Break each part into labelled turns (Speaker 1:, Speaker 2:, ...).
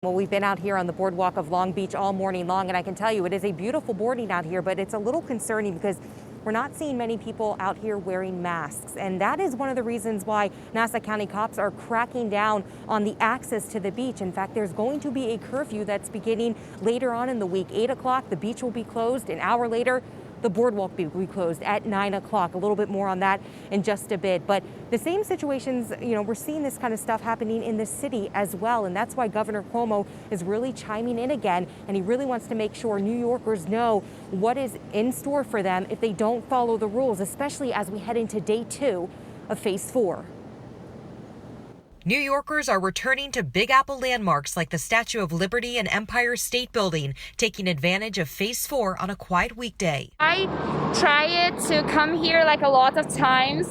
Speaker 1: Well, we've been out here on the boardwalk of Long Beach all morning long, and I can tell you it is a beautiful morning out here, but it's a little concerning because we're not seeing many people out here wearing masks. And that is one of the reasons why Nassau County cops are cracking down on the access to the beach. In fact, there's going to be a curfew that's beginning later on in the week. 8 o'clock, the beach will be closed. An hour later, the boardwalk will be closed at 9 o'clock. A little bit more on that in just a bit. But the same situations, we're seeing this kind of stuff happening in the city as well. And that's why Governor Cuomo is really chiming in again. And he really wants to make sure New Yorkers know what is in store for them if they don't follow the rules, especially as we head into day 2 of phase 4.
Speaker 2: New Yorkers are returning to Big Apple landmarks like the Statue of Liberty and Empire State Building, taking advantage of Phase 4 on a quiet weekday.
Speaker 3: I tried to come here like a lot of times.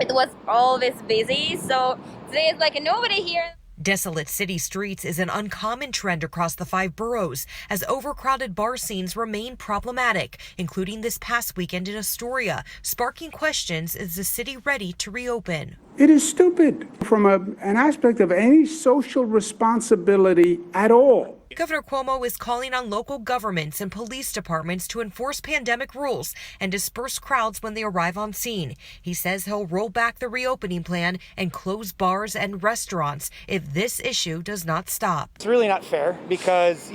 Speaker 3: It was always busy, so today is like nobody here.
Speaker 2: Desolate city streets is an uncommon trend across the 5 boroughs as overcrowded bar scenes remain problematic, including this past weekend in Astoria, sparking questions: is the city ready to reopen?
Speaker 4: It is stupid from an aspect of any social responsibility at all.
Speaker 2: Governor Cuomo is calling on local governments and police departments to enforce pandemic rules and disperse crowds when they arrive on scene. He says he'll roll back the reopening plan and close bars and restaurants if this issue does not stop.
Speaker 5: It's really not fair because,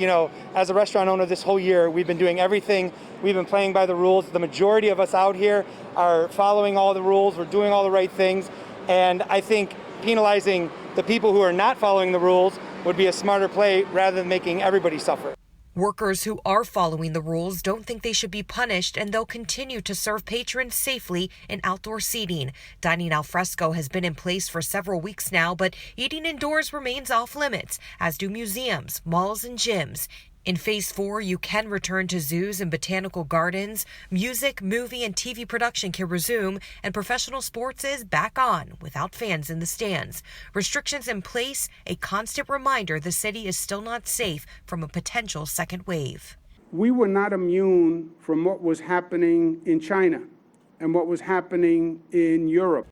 Speaker 5: as a restaurant owner this whole year, we've been doing everything. We've been playing by the rules. The majority of us out here are following all the rules. We're doing all the right things. And I think penalizing the people who are not following the rules would be a smarter play rather than making everybody suffer.
Speaker 2: Workers who are following the rules don't think they should be punished, and they'll continue to serve patrons safely in outdoor seating. Dining al fresco has been in place for several weeks now, but eating indoors remains off limits, as do museums, malls, and gyms. In Phase 4, you can return to zoos and botanical gardens. Music, movie, and TV production can resume, and professional sports is back on without fans in the stands. Restrictions in place, a constant reminder the city is still not safe from a potential second wave.
Speaker 4: We were not immune from what was happening in China and what was happening in Europe.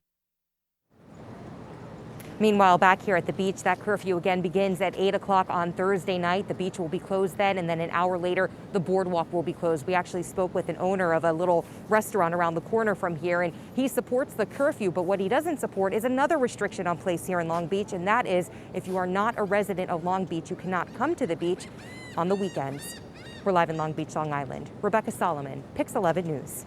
Speaker 1: Meanwhile, back here at the beach, that curfew again begins at 8 o'clock on Thursday night. The beach will be closed then, and then an hour later, the boardwalk will be closed. We actually spoke with an owner of a little restaurant around the corner from here, and he supports the curfew, but what he doesn't support is another restriction on place here in Long Beach, and that is if you are not a resident of Long Beach, you cannot come to the beach on the weekends. We're live in Long Beach, Long Island. Rebecca Solomon, Pix 11 News.